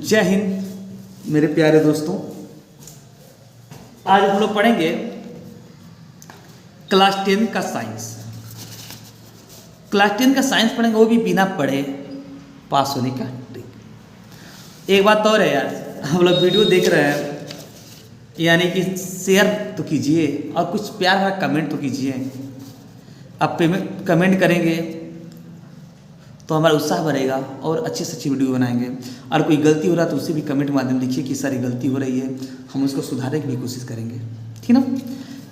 जय हिंद मेरे प्यारे दोस्तों। आज हम लोग पढ़ेंगे क्लास 10 का साइंस। क्लास 10 का साइंस पढ़ेंगे, वो भी बिना पढ़े पास होने का ट्रिक। एक बात और है यार, हम लोग वीडियो देख रहे हैं यानी कि शेयर तो कीजिए और कुछ प्यार भरा कमेंट तो कीजिए। आप पेमेंट कमेंट करेंगे तो हमारा उत्साह बढ़ेगा और अच्छी से अच्छी वीडियो बनाएंगे। और कोई गलती हो रहा है तो उसे भी कमेंट के माध्यम लिखिए कि सारी गलती हो रही है, हम उसको सुधारने की भी कोशिश करेंगे, ठीक ना।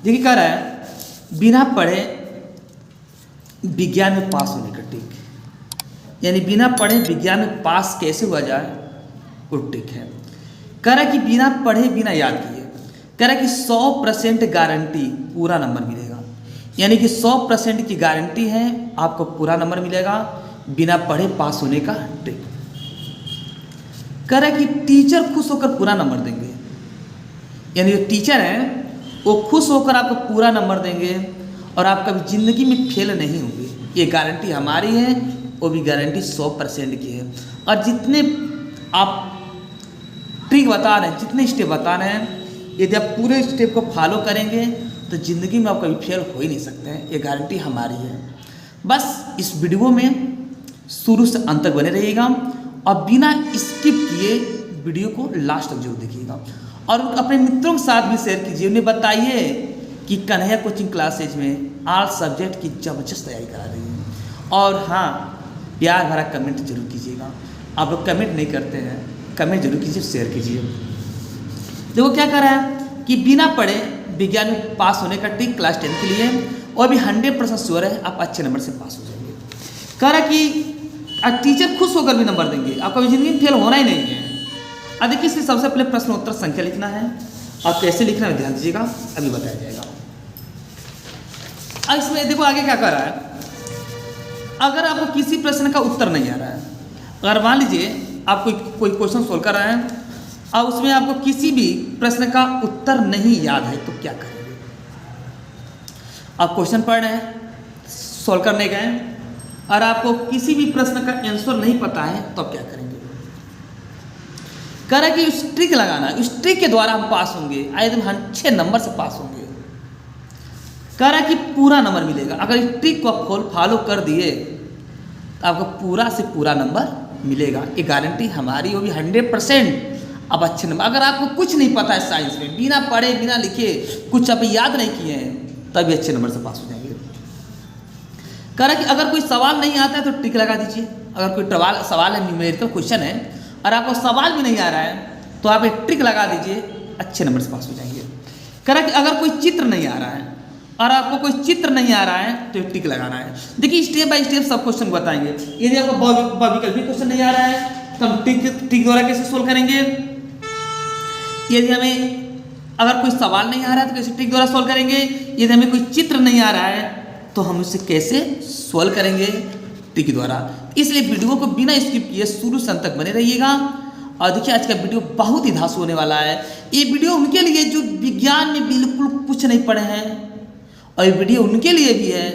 देखिए कह रहा है बिना पढ़े विज्ञान में पास होने का ट्रिक, यानी बिना पढ़े विज्ञान में पास कैसे हुआ जाए वो ट्रिक है। कह रहा है कि बिना पढ़े बिना याद किए, कह रहा है कि 100% गारंटी पूरा नंबर मिलेगा, यानी कि 100% की गारंटी है आपको पूरा नंबर मिलेगा बिना पढ़े पास होने का ट्रिक। कह रहा है कि टीचर खुश होकर पूरा नंबर देंगे, यानी जो टीचर हैं वो खुश होकर आपको पूरा नंबर देंगे और आप कभी ज़िंदगी में फेल नहीं होंगे। ये गारंटी हमारी है, वो भी गारंटी 100% की है। और जितने आप ट्रिक बता रहे हैं, जितने स्टेप बता रहे हैं, यदि आप पूरे स्टेप को फॉलो करेंगे तो ज़िंदगी में आप कभी फेल हो ही नहीं सकते हैं। ये गारंटी हमारी है। बस इस वीडियो में शुरू से अंत तक बने रहिएगा और बिना स्किप किए वीडियो को लास्ट तक जरूर देखिएगा और अपने मित्रों के साथ भी शेयर कीजिए। उन्हें बताइए कि कन्हैया कोचिंग क्लासेज में ऑल सब्जेक्ट की ज़बरदस्त तैयारी करा रही है। और हाँ, प्यार भरा कमेंट जरूर कीजिएगा। आप लोग कमेंट नहीं करते हैं, कमेंट जरूर कीजिए, शेयर कीजिए। देखो क्या कर रहा है कि बिना पढ़े विज्ञान में पास होने का ट्रिक क्लास 10 के लिए, और भी 100% श्योर है आप अच्छे नंबर से पास हो जाएंगे। कह रहा है कि टीचर खुश होकर भी नंबर देंगे, आपका जिंदगी में फेल होना ही नहीं है। अब देखिए इसलिए सबसे पहले प्रश्न उत्तर संख्या लिखना है और कैसे लिखना है ध्यान दीजिएगा, अभी बताया जाएगा। अब इसमें देखो आगे क्या कर रहा है। अगर आपको किसी प्रश्न का उत्तर नहीं आ रहा है, अगर मान लीजिए आप कोई क्वेश्चन सोल्व कर रहे हैं और उसमें आपको किसी भी प्रश्न का उत्तर नहीं याद है तो क्या करेंगे। आप क्वेश्चन पढ़ रहे हैं, सोल्व करने गए और आपको किसी भी प्रश्न का आंसर नहीं पता है तो आप क्या करेंगे। कह रहा है कि उस ट्रिक लगाना, उस ट्रिक के द्वारा हम पास होंगे, एकदम 6 नंबर से पास होंगे। कह रहा है कि पूरा नंबर मिलेगा। अगर इस ट्रिक को आप फॉलो कर दिए तो आपको पूरा से पूरा नंबर मिलेगा। ये गारंटी हमारी होगी 100%। अब अच्छे नंबर, अगर आपको कुछ नहीं पता है साइंस में, बिना पढ़े बिना लिखे कुछ आप याद नहीं किए हैं, तभी अच्छे नंबर से पास हो जाएंगे। कह रहा है कि अगर कोई सवाल नहीं आता है तो टिक लगा दीजिए। अगर कोई सवाल है, न्यूमेरिकल क्वेश्चन है और आपको सवाल भी नहीं आ रहा है तो आप एक ट्रिक लगा दीजिए, अच्छे नंबर से पास हो जाएंगे। कह रहा है कि अगर कोई चित्र नहीं आ रहा है और आपको कोई चित्र नहीं आ रहा है तो एक टिक लगाना है। देखिए स्टेप बाय स्टेप सब क्वेश्चन बताएंगे। यदि आपको वैकल्पिक क्वेश्चन नहीं आ रहा है तो हम टिक द्वारा कैसे सोल्व करेंगे। यदि हमें अगर कोई सवाल नहीं आ रहा है तो कैसे टिक द्वारा सोल्व करेंगे। यदि हमें कोई चित्र नहीं आ रहा है तो हम उसे कैसे सोल्व करेंगे, ट्रिक द्वारा। इसलिए वीडियो को बिना स्किप किए शुरू से अंत तक बने रहिएगा। और देखिए आज का वीडियो बहुत ही धांसू होने वाला है। ये वीडियो उनके लिए जो विज्ञान में बिल्कुल कुछ नहीं पढ़े हैं, और ये वीडियो उनके लिए भी है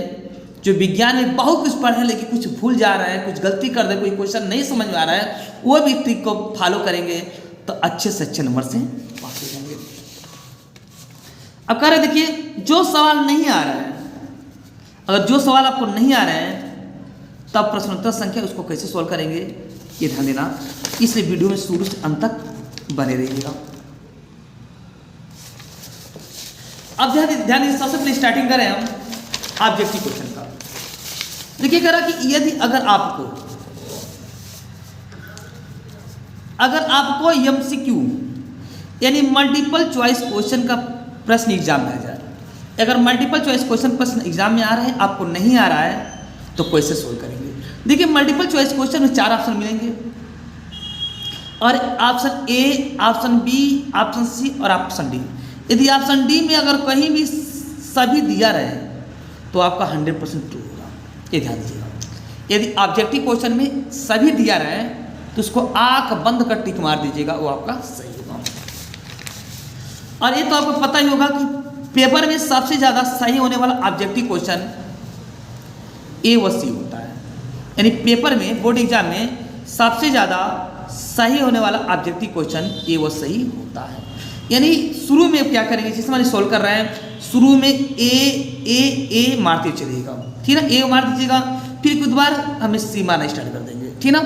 जो विज्ञान में बहुत कुछ पढ़े हैं लेकिन कुछ भूल जा रहे हैं, कुछ गलती कर दे, कोई क्वेश्चन नहीं समझ में आ रहा है, वो भी ट्रिक को फॉलो करेंगे तो अच्छे से अच्छे नंबर से पास हो जाएंगे। अब कह रहे देखिए जो सवाल नहीं आ रहा है, अगर जो सवाल आपको नहीं आ रहे हैं तब प्रश्नोत्तर संख्या उसको कैसे सॉल्व करेंगे ये ध्यान देना। इसलिए वीडियो में शुरू से अंत तक बने रहिएगा। अब ध्यान दीजिए, सबसे पहले स्टार्टिंग करें हम ऑब्जेक्टिव क्वेश्चन का। देखिए कह रहा कि यदि अगर आपको एमसीक्यू यानी मल्टीपल चॉइस क्वेश्चन का प्रश्न एग्जाम में आ जाए, अगर मल्टीपल चॉइस क्वेश्चन प्रश्न एग्जाम में आ रहा है, आपको नहीं आ रहा है तो कैसे सोल्व करेंगे। देखिए मल्टीपल चॉइस क्वेश्चन में 4 ऑप्शन मिलेंगे और option A, option B, option C और ऑप्शन डी। यदि ऑप्शन डी में अगर कहीं भी सभी दिया रहे तो आपका 100% ट्रू होगा, ये ध्यान दीजिएगा। यदि ऑब्जेक्टिव क्वेश्चन में सभी दिया रहे तो उसको आंख बंद कर टिक मार दीजिएगा, वो आपका सही होगा। और ये तो आपको पता ही होगा कि पेपर में सबसे ज़्यादा सही होने वाला ऑब्जेक्टिव क्वेश्चन ए व सी होता है। यानी पेपर में बोर्ड एग्जाम में सबसे ज़्यादा सही होने वाला ऑब्जेक्टिव क्वेश्चन ये वो सही होता है। यानी शुरू में क्या करेंगे, जिस समय सॉल्व कर रहे हैं शुरू में ए मारते चलिएगा, ठीक है ना, ए मार दीजिएगा, फिर कुछ बार हमें सी मारना स्टार्ट कर देंगे, ठीक ना।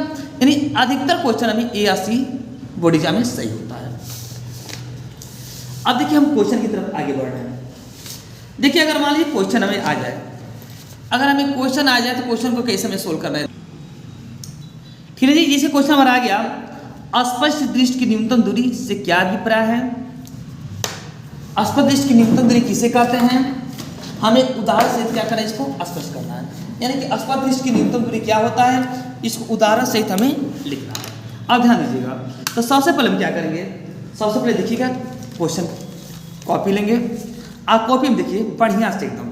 यानी अधिकतर क्वेश्चन हमें ए या सी बोर्ड एग्जाम में सही होता है। अब देखिए हम क्वेश्चन की तरफ आगे बढ़ रहे हैं। देखिए अगर मान लीजिए क्वेश्चन हमें आ जाए, अगर हमें क्वेश्चन आ जाए तो क्वेश्चन को कैसे हमें सोल्व करना है, ठीक है जी। जैसे क्वेश्चन हमारा आ गया, अस्पष्ट दृष्टि की न्यूनतम दूरी से क्या अभिप्राय है। अस्पष्ट दृष्टि की न्यूनतम दूरी किसे कहते हैं, हमें उदाहरण सहित क्या करना है, इसको स्पष्ट करना है। यानी कि अस्पष्ट दृष्टि की न्यूनतम दूरी क्या होता है, इसको उदाहरण सहित हमें लिखना है। अब ध्यान दीजिएगा, तो सबसे पहले हम क्या करेंगे, सबसे पहले देखिएगा क्वेश्चन कॉपी लेंगे। आप कॉपी में देखिए बढ़िया से एकदम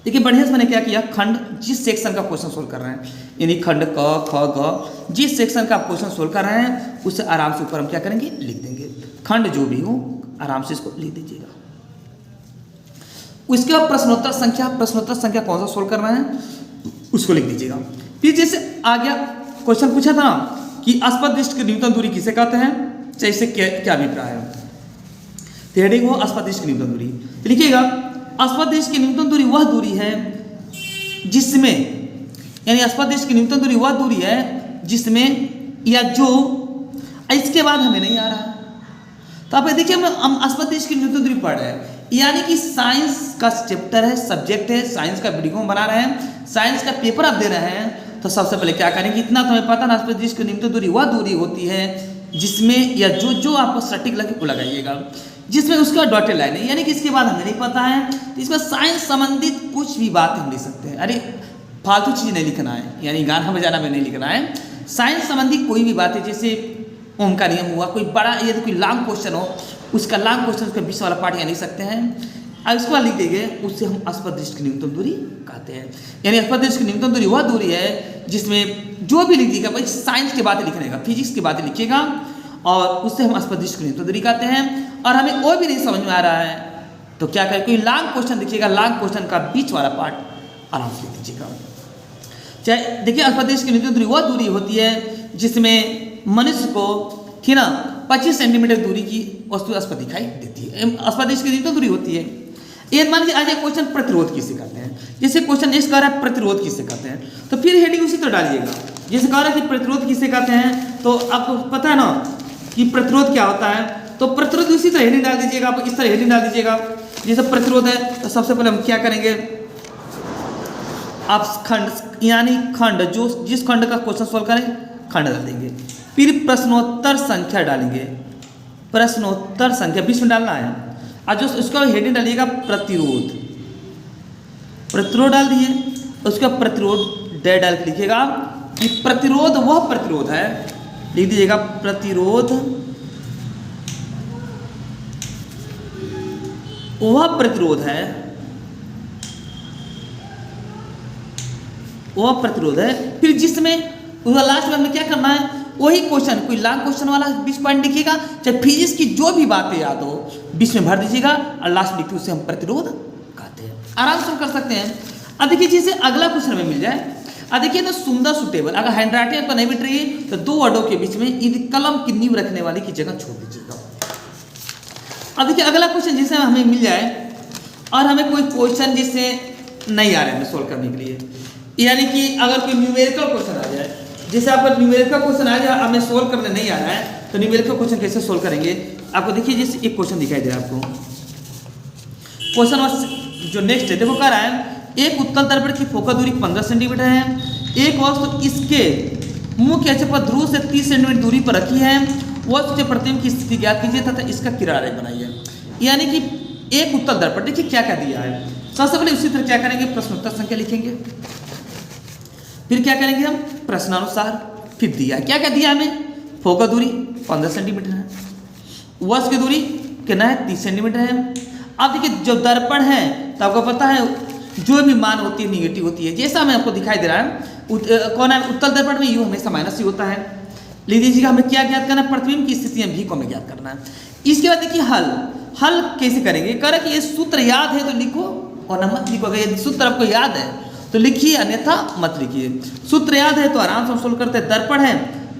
देखिए, बढ़िया से मैंने क्या किया, खंड जिस सेक्शन का क्वेश्चन सोल्व कर रहे हैं, यानी खंड क ख ग जिस सेक्शन का आप क्वेश्चन सोल्व कर रहे हैं उससे आराम से ऊपर हम क्या करेंगे, लिख देंगे। खंड जो भी हो आराम से इसको लिख दीजिएगा। उसके बाद प्रश्नोत्तर संख्या कौन सा सोल्व कर रहे हैं उसको लिख दीजिएगा। फिर जैसे आ गया क्वेश्चन पूछा था ना कि अस्पष्ट दृष्टि की न्यूनतम दूरी किसे कहते हैं, चाहे इससे क्या अभिप्राय है, तो हेडिंग हो अस्पष्ट दृष्टि की न्यूनतम दूरी। तो लिखिएगा अस्पष्ट दृष्टि की न्यूनतम दूरी वह दूरी है जिसमें, यानी अस्पष्ट दृष्टि की न्यूनतम दूरी वह दूरी है जिसमें या जो, इसके बाद हमें नहीं आ रहा है। तो आप देखिए हम अस्पष्ट दृष्टि की न्यूनतम दूरी पढ़ रहे हैं, यानी कि साइंस का चैप्टर है, सब्जेक्ट है, साइंस का वीडियो बना रहे हैं, साइंस का पेपर आप दे रहे हैं। तो सबसे पहले क्या करेंगे, इतना तो हमें पता ना, अस्पष्ट दृष्टि की न्यूनतम दूरी वह दूरी होती है जिसमें या जो आपको सटीक लगे वो लगाइएगा, जिसमें उसका डॉटेड लाइन है, यानी कि इसके बाद हमें नहीं पता है, तो इसमें साइंस संबंधित कुछ भी बात हम लिख सकते हैं। अरे फालतू चीज़ नहीं लिखना है, यानी गाना बजाना में नहीं लिखना है, साइंस संबंधी कोई भी बात है, जैसे ओम का नियम हुआ, कोई बड़ा यदि कोई लॉन्ग क्वेश्चन हो, उसका लॉन्ग क्वेश्चन उसका 20 वाला पार्ट यहाँ लिख सकते हैं, अब इसको लिख देंगे, उससे हम अस्पष्ट दृष्टि की न्यूनतम दूरी कहते हैं। यानी अस्पष्ट दृष्टि की न्यूनतम दूरी वह दूरी है जिसमें जो भी लिखिएगा, भाई साइंस की बातें लिखिएगा, फिजिक्स की बातें लिखिएगा, और उससे हम अस्पष्ट दृष्टि की न्यूनतम दूरी कहते हैं। और हमें वो भी नहीं समझ में आ रहा है तो क्या करें, कोई लॉन्ग क्वेश्चन लिखिएगा, लॉन्ग क्वेश्चन का बीच वाला पार्ट आराम से लिख दीजिएगा। चाहे देखिए अस्पष्ट दृष्टि की न्यूनतम दूरी वह दूरी होती है जिसमें मनुष्य को, ठीक ना, 25 सेंटीमीटर दूरी की वस्तु स्पष्ट दिखाई देती है, अस्पष्ट दृष्टि की न्यूनतम दूरी होती है। ये मान लीजिए आज एक क्वेश्चन प्रतिरोध किसे कहते हैं, जैसे क्वेश्चन नेक्स्ट कह रहा है प्रतिरोध किसे कहते हैं, तो फिर हेडिंग उसी तरह डालिएगा। जैसे कह रहा है कि प्रतिरोध किसे कहते हैं, तो आपको पता है ना कि प्रतिरोध क्या होता है, तो प्रतिरोध उसी तरह हेडिंग डाल दीजिएगा, आप इस तरह हेडिंग डाल दीजिएगा। जैसे प्रतिरोध है तो सबसे पहले हम क्या करेंगे, आप खंड यानी खंड जो जिस खंड का क्वेश्चन सोल्व करें खंड डाल देंगे, फिर प्रश्नोत्तर संख्या डालेंगे, प्रश्नोत्तर संख्या बीच में डालना है, और जो उसका हेडिंग डालिएगा प्रतिरोध, प्रतिरोध डाल दिए, उसका प्रतिरोध डे डाल के लिखिएगा कि प्रतिरोध वह प्रतिरोध है, लिख दीजिएगा प्रतिरोध वह प्रतिरोध है, वह प्रतिरोध है, फिर जिसमें लास्ट में हमें क्या करना है, वही क्वेश्चन कोई लॉन्ग क्वेश्चन वाला 20 पॉइंट लिखिएगा, चाहे फिजिक्स की जो भी बातें याद हो 20 में भर दीजिएगा, और लास्ट लिखिए उसे हम प्रतिरोध कहते हैं। आराम से कर सकते हैं। अब देखिए जैसे अगला क्वेश्चन हमें मिल जाए, अब देखिए तो सुंदर सुटेबल, अगर हैंड राइटिंग आपको नहीं मिल रही है तो 2 वर्डों के बीच में यदि कलम की नींव रखने वाली की जगह छोड़ दीजिएगा। अब देखिए अगला क्वेश्चन जैसे हमें मिल जाए और हमें कोई क्वेश्चन जिससे नहीं आ रहा है सोल्व करने के लिए, यानी कि अगर कोई न्यूमेरिकल क्वेश्चन आ जाए, जैसे आपका न्यूमेरिकल क्वेश्चन आ जाए हमें सोल्व करने नहीं आ रहा है, तो न्यूमेरिकल क्वेश्चन कैसे सोल्व करेंगे। आपको देखिए जैसे एक क्वेश्चन दिखाई दे रहा है, आपको क्वेश्चन जो नेक्स्ट है देखो कह रहा है एक उत्तल दर्पण की फोकस दूरी 15 सेंटीमीटर है, एक वस्तु इसके मुख्य अक्ष पर ध्रुव से 30 सेंटीमीटर दूरी पर रखी है, वस्तु के प्रतिबिंब की स्थिति ज्ञात कीजिए तथा इसका किनारा बनाइए। यानी कि एक उत्तल दर्पण, देखिए क्या क्या दिया है, सबसे पहले उसी तरह क्या करेंगे, प्रश्नोत्तर संख्या लिखेंगे, फिर क्या करेंगे हम प्रश्नानुसार, फिर दिया क्या क्या दिया हमें, फोकस दूरी 15 सेंटीमीटर है, वस्तु की दूरी कितना है 30 सेंटीमीटर है। अब देखिए जब दर्पण है तो आपको पता है जो भी मान होती है निगेटिव होती है, जैसा हमें आपको दिखाई दे रहा है कौन है उत्तल दर्पण में यू हमेशा माइनस ही होता है। लिख दीजिएगा हमें क्या ज्ञात करना है, प्रतिबिंब की स्थिति भी को हमें ज्ञात करना है। इसके बाद देखिए हल, हल कैसे करेंगे, कह कि ये सूत्र याद है तो लिखो और मत लिखो, अगर ये सूत्र आपको याद है तो लिखिए अन्यथा मत लिखिए। सूत्र याद है तो आराम से हम सोल्व करते हैं, दर्पण है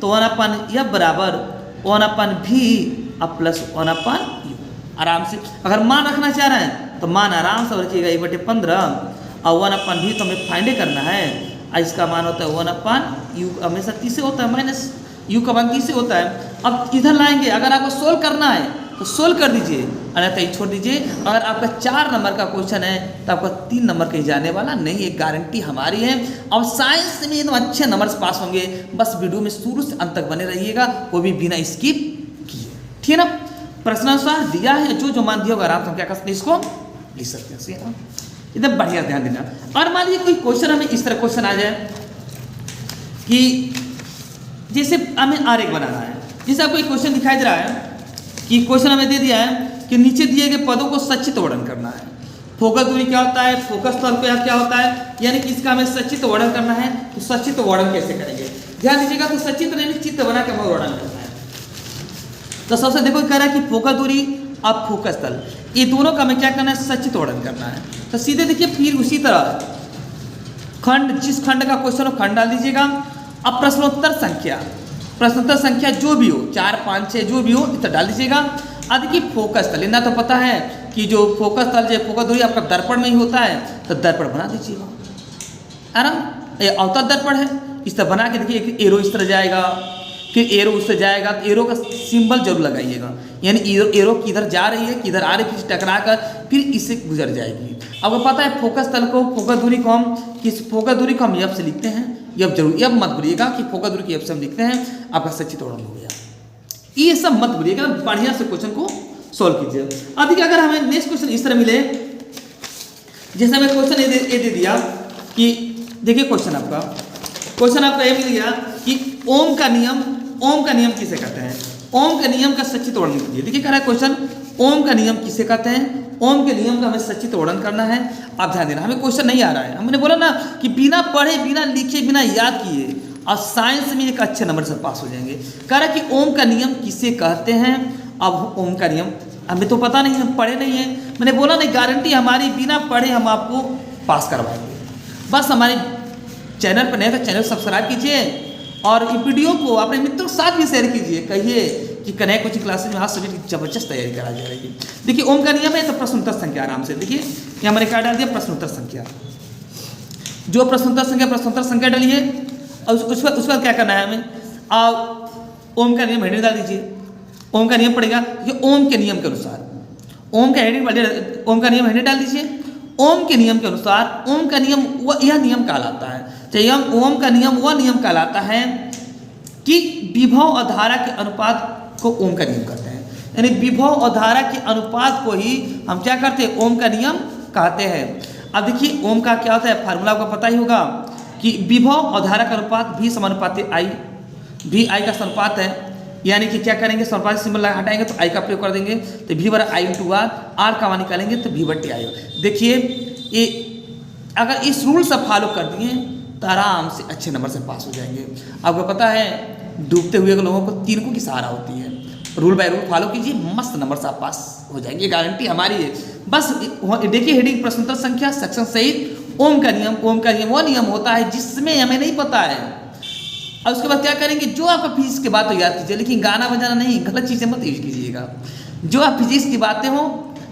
तो 1/f बराबर 1/v अब प्लस 1/u। आराम से अगर मान रखना चाह रहे हैं तो मान आराम से रखिएगा 1/15 और 1/v तो हमें फाइंड करना है। इसका मान होता है 1/u, हमेशा 30 से होता है, माइनस u का मान 30 से होता है। अब इधर लाएंगे, अगर आपको सोल्व करना है तो सोल्व कर दीजिए, अन्यथा ही छोड़ दीजिए। अगर आपका 4 नंबर का क्वेश्चन है तो आपका 3 नंबर कहीं जाने वाला नहीं, एक गारंटी हमारी है। और साइंस में एकदम अच्छे नंबर से पास होंगे। बस वीडियो में शुरू से अंत तक बने रहिएगा, वो भी बिना स्किप किए, ठीक है ना। प्रश्नानुसार दिया है, जो मान दिया होगा आराम से हम क्या कर सकते हैं, इसको लिख सकते हैं। एकदम बढ़िया ध्यान देना। और मान लीजिए कोई क्वेश्चन हमें इस तरह क्वेश्चन आ जाए कि जैसे हमें आरेख बनाना है, जैसे आपको एक क्वेश्चन दिखाई दे रहा है कि क्वेश्चन हमें दे दिया है कि नीचे दिए गए पदों को सचित्र वर्णन करना है। फोकस दूरी क्या होता है, फोकस तल क्या होता है, यानी कि इसका हमें सचित्र वर्णन करना है। तो सचित्र वर्णन कैसे करेंगे, ध्यान दीजिएगा। तो सचित्र यानी चित्र बना के हमें वर्णन करना है। तो सबसे देखो कह रहा है कि फोकस दूरी और फोकस तल, ये दोनों का हमें क्या करना है, सचित्र वर्णन करना है। तो सीधे देखिए, फिर उसी तरह खंड, जिस खंड का क्वेश्चन हो खंड डाल दीजिएगा। अब प्रश्नोत्तर संख्या जो भी हो, 4, 5, 6 जो भी हो, इतना डाल दीजिएगा। अब देखिए फोकस तल, इतना तो पता है कि जो फोकस तल जो फोकस दूरी आपका दर्पण में ही होता है, तो दर्पण बना दीजिएगा। आराम, ये अवतल दर्पण है, इस तरह बना के देखिए। एक एरो इस तरह जाएगा, फिर एरो उससे जाएगा, तो एरो का सिंबल जरूर लगाइएगा, यानी एरो किधर जा रही है, किधर आ रही है, फिर टकरा कर फिर इससे गुजर जाएगी। आपको पता है फोकस तल को, फोकस दूरी को हम फोकस दूरी को हम एफ से लिखते हैं। एफ जरूर, एफ मत भूलिएगा कि फोकस दूरी की एफ से हम लिखते हैं। आपका सचित्र वर्णन हो गया, ये सब मत भूलिएगा। बढ़िया से क्वेश्चन को सोल्व कीजिए। अब देखिए, अगर हमें नेक्स्ट क्वेश्चन इस तरह मिले, जैसे हमें क्वेश्चन ये दे दिया कि देखिए क्वेश्चन आपका ये मिल गया कि ओम का नियम किसे कहते हैं। ओम के नियम का सचित्र वर्णन कीजिए। देखिए कह रहा है क्वेश्चन, ओम का नियम किसे कहते हैं। ओम के नियम का हमें सचित्र वर्णन करना है। आप ध्यान देना, हमें क्वेश्चन नहीं आ रहा है, हमने बोला ना कि बिना पढ़े, बिना लिखे, बिना याद किए और साइंस में एक अच्छे नंबर से पास हो जाएंगे। कह रहा है कि ओम का नियम किसे कहते हैं। अब ओम का नियम हमें तो पता नहीं, हम पढ़े नहीं है। मैंने बोला नहीं, गारंटी हमारी, बिना पढ़े हम आपको पास करवाएंगे। बस हमारे चैनल पर नए तो चैनल सब्सक्राइब कीजिए और इस वीडियो को अपने मित्रों के साथ भी शेयर कीजिए। कहिए कि कन्हैया कोचिंग क्लासेस में आज सभी की जबरदस्त तैयारी करा जा रही है। देखिए ओम का नियम है, तो प्रश्नोत्तर संख्या आराम से देखिए, यहाँ मैंने क्या डाल दिया, प्रश्नोत्तर संख्या। जो प्रश्नोत्तर संख्या डालिए और उसका क्या करना है हमें, ओम का नियम हेडिंग डाल दीजिए। ओम का नियम पड़ेगा कि ओम के नियम के अनुसार, ओम का नियम हेडिंग डाल दीजिए। ओम के नियम के अनुसार, ओम का नियम यह नियम कहलाता है, तो ओम का नियम वह नियम कहलाता है कि विभव और धारा के अनुपात को ओम का नियम कहते हैं। यानी विभव और धारा के अनुपात को ही हम क्या करते हैं, ओम का नियम कहते हैं। अब देखिए ओम का क्या होता है, फार्मूला आपको पता ही होगा कि विभव और धारा का अनुपात भी समानुपाती आई, भी आई का समानुपात है। यानी कि क्या करेंगे, समानुपाती सिंबल हटाएंगे तो आई का प्रयोग कर देंगे, तो भी बराबर आई इंटू आर का मान निकालेंगे तो भी बट्टी आई। देखिए ये अगर इस रूल से फॉलो कर दिए तो आराम से अच्छे नंबर से पास हो जाएंगे। आपको पता है डूबते हुए लोगों को तीनों की सहारा होती है। रूल बाय रूल फॉलो कीजिए, मस्त नंबर से आप पास हो जाएंगे, गारंटी हमारी है। बस देखिए हेडिंग प्रश्नोत्तर संख्या सेक्शन सहित ओम का नियम वो नियम होता है जिसमें हमें नहीं पता है। और उसके बाद क्या करेंगे, जो आपका फिजिक्स की बात हो याद कीजिए, लेकिन गाना बजाना नहीं, गलत चीज़ें मत यूज कीजिएगा। जो आप फिजिक्स की बातें हो,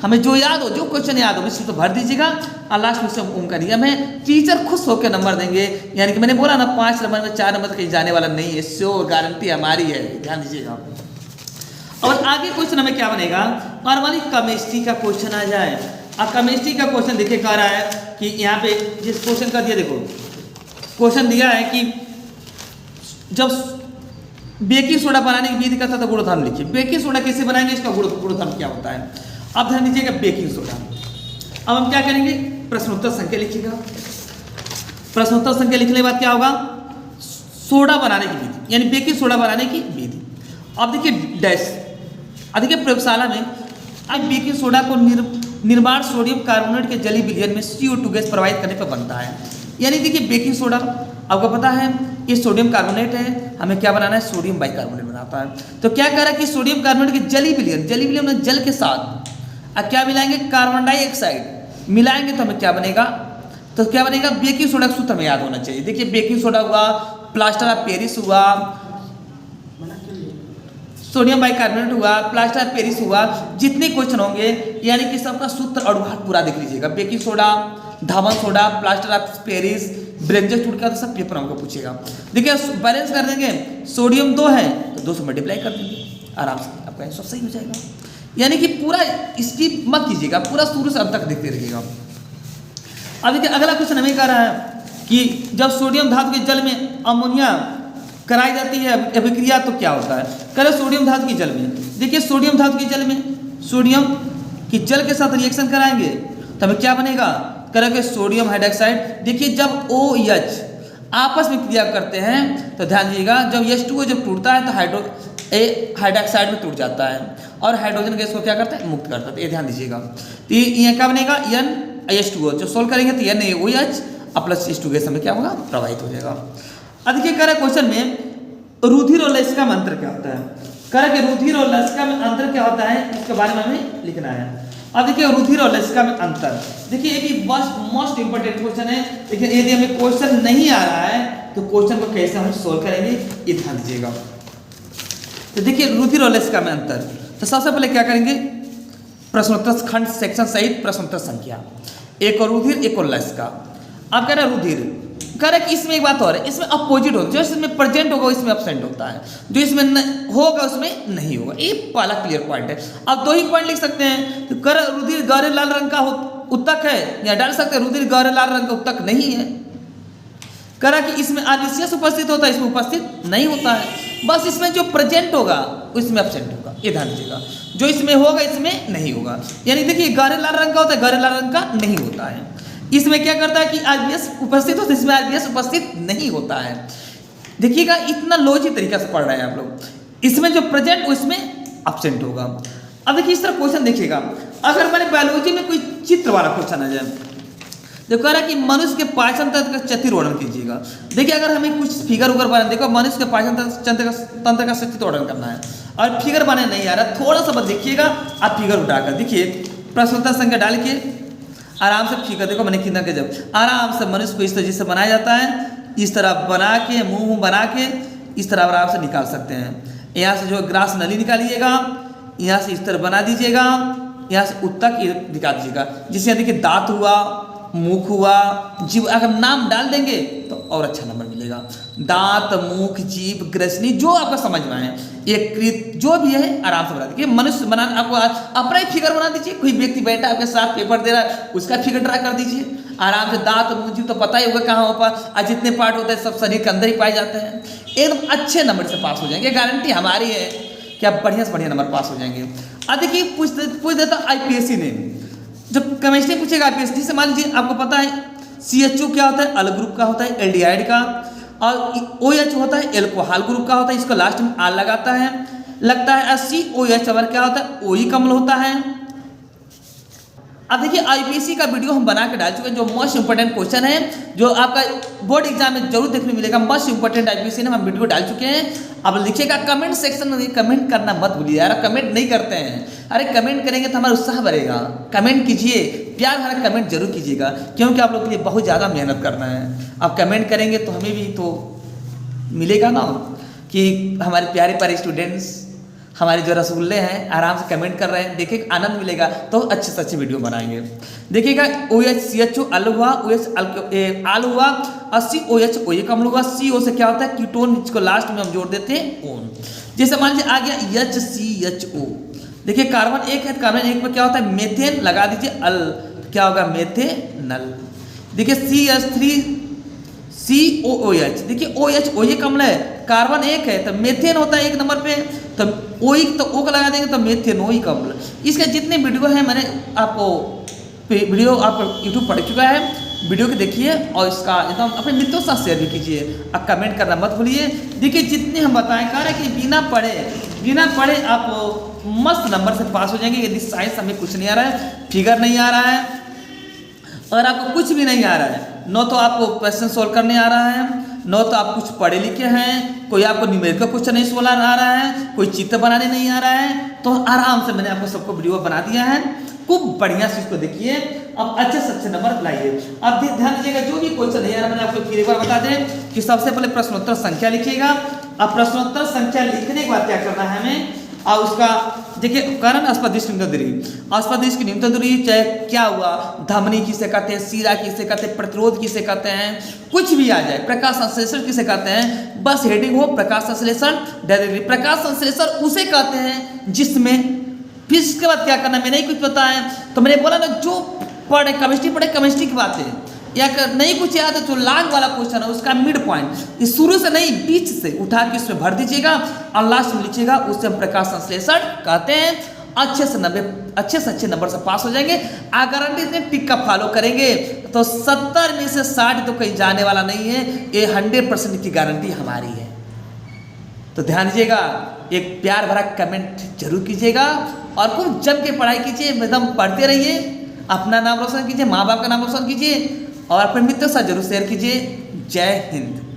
हमें जो याद हो, जो क्वेश्चन याद हो उसको तो भर दीजिएगा और लास्ट में से ओम का नियम है। टीचर खुश होकर नंबर देंगे। यानी कि मैंने बोला ना 5 नंबर में 4 नंबर कहीं जाने वाला नहीं है, श्योर गारंटी हमारी है, ध्यान दीजिएगा। और आगे क्वेश्चन हमें क्या बनेगा, नॉर्मली केमिस्ट्री का क्वेश्चन आ जाए। अब केमिस्ट्री का क्वेश्चन देखिए कह रहा है कि यहाँ पे जिस क्वेश्चन का दिया, देखो क्वेश्चन दिया है कि जब बेकिंग सोडा बनाने की विधि कहता था गुणधर्म लिखिए। बेकिंग सोडा कैसे बनाएंगे, इसका गुणधर्म क्या होता है। अब ध्यान दीजिएगा बेकिंग सोडा। अब हम क्या करेंगे, प्रश्नोत्तर संख्या लिखिएगा। प्रश्नोत्तर संख्या लिखने के बाद क्या होगा, सोडा बनाने की विधि, यानी बेकिंग सोडा बनाने की विधि। अब देखिए डैश, अब देखिए प्रयोगशाला में अब बेकिंग सोडा को निर्माण सोडियम कार्बोनेट के जलीय विलयन में CO2 गैस प्रवाहित करने पर बनता है। यानी देखिए बेकिंग सोडा आपको पता है ये सोडियम कार्बोनेट है, हमें क्या बनाना है, सोडियम बाइकार्बोनेट बनाता है। तो क्या कह रहा है कि सोडियम कार्बोनेट के जलीय विलयन में जल के साथ अब क्या मिलाएंगे, कार्बन डाइऑक्साइड मिलाएंगे तो हमें क्या बनेगा, तो क्या बनेगा, बेकिंग सोडा का सूत्र हमें याद होना चाहिए। देखिए बेकिंग सोडा हुआ, प्लास्टर ऑफ पेरिस हुआ, सोडियम बाइकार्बोनेट हुआ, प्लास्टर ऑफ पेरिस हुआ, जितने क्वेश्चन होंगे यानी कि सबका सूत्र और पूरा देख लीजिएगा। बेकिंग सोडा, धावन सोडा, प्लास्टर ऑफ पेरिस, ब्रेंजेस टूट का तो सब पेपर हमको पूछेगा। देखिए बैलेंस कर देंगे, सोडियम 2 है तो 2 से मल्टीप्लाई कर देंगे, आराम से आपका आंसर सही हो जाएगा। यानी कि पूरा स्किप मत कीजिएगा, पूरा शुरू से अंत तक देखते रहिएगा। अब देखिए अगला क्वेश्चन हमें कह रहा है कि जब सोडियम धातु के जल में अमोनिया कराई जाती है अभिक्रिया तो क्या होता है। करें सोडियम धातु के जल में, देखिए सोडियम धातु के जल में सोडियम की जल के साथ रिएक्शन कराएंगे तो हमें क्या बनेगा, करेंगे सोडियम हाइड्रोक्साइड। देखिए जब OH आपस में क्रिया करते हैं तो ध्यान दीजिएगा, जब H2O जब टूटता है तो हाइड्रोक्साइड में टूट जाता है और हाइड्रोजन गैस को क्या करता है, मुक्त करता है। ये ध्यान दीजिएगा। तो ये क्या बनेगा, NH2O। जो सोल्व करेंगे तो NaOH प्लस H2 गैस में क्या होगा, प्रवाहित हो जाएगा। अब देखिए कह रहा क्वेश्चन में रुधिर और लसिका में अंतर क्या होता है। कह रहा कि रुधिर और लसिका में अंतर क्या होता है, इसके बारे में हमें लिखना है। अब देखिए रुधिर और लसिका में अंतर, देखिए ये भी मोस्ट इंपोर्टेंट क्वेश्चन है। देखिए यदि हमें क्वेश्चन नहीं आ रहा है तो क्वेश्चन को कैसे हम सोल्व करेंगे, ये ध्यान दीजिएगा। तो देखिए रुधिर और लसिका में अंतर, तो सबसे पहले क्या करेंगे, प्रश्नोत्तर खंड सेक्शन सहित प्रश्नोत्तर संख्या, एक और रुधिर एक और लसिका। अब कह रहा है रुधिर, कह रहा है कि इसमें एक बात और है, इसमें अपोजिट होगा, जो इसमें प्रेजेंट होगा इसमें एब्सेंट होता है, जो इसमें होगा उसमें नहीं होगा। ये पहला क्लियर पॉइंट है। अब 2 ही पॉइंट लिख सकते हैं। तो कर रुधिर गहरे लाल रंग का उत्तक है, या डाल सकते हैं रुधिर गहरे लाल रंग का उत्तक नहीं है। कह रहा कि इसमें RBCS उपस्थित होता है, इसमें उपस्थित नहीं होता है। बस इसमें जो प्रेजेंट होगा उसमें एब्सेंट होगा, ये ध्यान दीजिएगा। जो इसमें होगा इसमें नहीं होगा। यानी देखिए गहरे लाल रंग का होता है, गहरे लाल रंग का नहीं होता है। इसमें क्या करता है कि RBS उपस्थित होता है, इसमें RBS उपस्थित नहीं होता है। देखिएगा इतना लॉजिक तरीका से पढ़ रहे हैं आप लोग। इसमें जो प्रेजेंट उसमें एब्सेंट होगा। अब देखिए इस तरह क्वेश्चन देखिएगा, अगर हमारे बायोलॉजी में कोई चित्र वाला क्वेश्चन आ जाए, जो कह रहा है कि मनुष्य के पाचन तंत्र का चित्र वर्णन कीजिएगा। देखिए अगर हमें कुछ फिगर उगर बनाना, देखो मनुष्य के पाचन तंत्र का चित्र वर्णन करना है और फिगर बनाने नहीं आ रहा, थोड़ा सा बस देखिएगा, आप फिगर उठाकर देखिए, प्रश्नोत्तर संख्या डाल के आराम से फिगर देखो मैंने कितना के, जब आराम से मनुष्य को इस तरह से बनाया जाता है, इस तरह बना के मुंह बना के इस तरह आराम से निकाल सकते हैं। यहाँ से जो ग्रास नली निकालिएगा, यहाँ से इस तरह बना दीजिएगा, यहाँ से उत्तक निकाल दीजिएगा, जिससे देखिए दांत हुआ, मुख हुआ, जीव, अगर नाम डाल देंगे तो और अच्छा नंबर मिलेगा। दांत, मुख, जीव, ग्रसनी, जो आपका समझ में आए, एक जो भी है आराम से बना दीजिए। मनुष्य बना, आपको अपना ही फिगर बना दीजिए। कोई व्यक्ति बैठा आपके साथ पेपर दे रहा है, उसका फिगर ड्रा कर दीजिए आराम से। दांत, मुख, जीव तो पता ही होगा कहाँ हो पा, जितने पार्ट होते हैं सब शरीर के अंदर ही पाए जाते हैं। एकदम अच्छे नंबर से पास हो जाएंगे, गारंटी हमारी है कि आप बढ़िया से बढ़िया नंबर पास हो जाएंगे। अब देखिए पूछ देता IPSC ने, जब केमिस्ट्री पूछेगा IPSC से, मान लीजिए आपको पता है CHO क्या होता है, अल ग्रुप का होता है, एल्डिहाइड का, और OH होता है एल्कोहल ग्रुप का होता है, इसको लास्ट में आल लगाता है, लगता है। COH अवर क्या होता है, OE का अम्ल होता है। अब देखिए IPSC का वीडियो हम बना के डाल चुके हैं, जो मोस्ट इंपोर्टेंट क्वेश्चन है, जो आपका बोर्ड एग्जाम में जरूर देखने मिलेगा। मोस्ट इंपोर्टेंट IPSC ने हम वीडियो डाल चुके हैं। अब लिखिएगा कमेंट सेक्शन में, कमेंट करना मत भूलिए यार, कमेंट नहीं करते हैं। अरे कमेंट करेंगे तो हमारा उत्साह बढ़ेगा। कमेंट कीजिए, प्यार भरा कमेंट जरूर कीजिएगा, क्योंकि आप लोग के लिए बहुत ज़्यादा मेहनत करना है। आप कमेंट करेंगे तो हमें भी तो मिलेगा ना कि हमारे प्यारे प्यारे स्टूडेंट्स, हमारे जो रसगुल्ले हैं आराम से कमेंट कर रहे हैं, देखिए आनंद मिलेगा, तो अच्छे से अच्छे वीडियो बनाएंगे। देखिएगा OH CHO अल हुआ, OH आल हुआ, और COH OE का अम्ल हुआ। CO से क्या होता है, कीटोन, जिसको लास्ट में हम जोड़ देते हैं ओन। जैसे मान लीजिए आ गया HCHO, देखिए कार्बन 1 है, कार्बन 1 में क्या होता है, मेथेन, लगा दीजिए अल, क्या होगा, मेथेनल। देखिए CH3COOH, देखिए OH OE का अम्ल है, कार्बन 1 है तो मेथेन होता है 1 नंबर पे, तो OE तो O का लगा देंगे तो मेथेनोइक अम्ल। इसके जितने वीडियो हैं मैंने आपको वीडियो आप यूट्यूब पढ़ चुका है, वीडियो को देखिए और इसका एकदम अपने मित्रों के साथ शेयर भी कीजिए। अब कमेंट करना मत भूलिए। देखिए जितने हम बताएं कह रहे हैं कि बिना पढ़े आप मस्त नंबर से पास हो जाएंगे। यदि साइंस हमें कुछ नहीं आ रहा है, फिगर नहीं आ रहा है, अगर आपको कुछ भी नहीं आ रहा है, नो तो आपको क्वेश्चन सोल्व करने आ रहा है, नो तो आप कुछ पढ़े लिखे हैं, कोई आपको न्यूमेरिकल क्वेश्चन नहीं सोल्व आ रहा है, कोई चित्र बनाने नहीं आ रहा है, तो आराम से मैंने आपको सबको वीडियो बना दिया है। खूब बढ़िया से इसको देखिए, अब अच्छे से अच्छे नंबर लाइए। अब ध्यान दीजिएगा, जो भी क्वेश्चन है यार मैंने आपको फिर एक बार बता दें कि सबसे पहले प्रश्नोत्तर संख्या लिखिएगा। अब प्रश्नोत्तर संख्या लिखने के बाद क्या करना है हमें, और उसका देखिए कारण अस्पदिश की न्यूनतम दूरी, अस्पदिश की न्यूनतम दूरी चाहे क्या हुआ, धमनी किसे कहते हैं, सीरा किसे कहते हैं, प्रतिरोध किसे कहते हैं, कुछ भी आ जाए, प्रकाश संश्लेषण किसे कहते हैं, बस हेडिंग हो प्रकाश संश्लेषण डायरेक्टली। प्रकाश संश्लेषण उसे कहते हैं जिसमें, फिर इसके बाद क्या करना, मैंने नहीं कुछ पता है तो मैंने बोला ना, जो पढ़े केमिस्ट्री की बात है, या नहीं कुछ याद है तो लाग वाला क्वेश्चन है उसका मिड पॉइंट, इस शुरू से नहीं बीच से उठा के उसमें भर दीजिएगा और लास्ट में लिखिएगा, उससे हम प्रकाश संश्लेषण कहते हैं। अच्छे से अच्छे नंबर से पास हो जाएंगे। गारंटी इतने टिक का फॉलो करेंगे तो 70 में से 60 तो कहीं जाने वाला नहीं है, ये 100% की गारंटी हमारी है। तो ध्यान दीजिएगा, एक प्यार भरा कमेंट जरूर कीजिएगा और खूब जम के पढ़ाई कीजिए, एकदम पढ़ते रहिए, अपना नाम रोशन कीजिए, माँ बाप का नाम रोशन कीजिए और अपने मित्रों के साथ जरूर शेयर कीजिए। जय हिंद।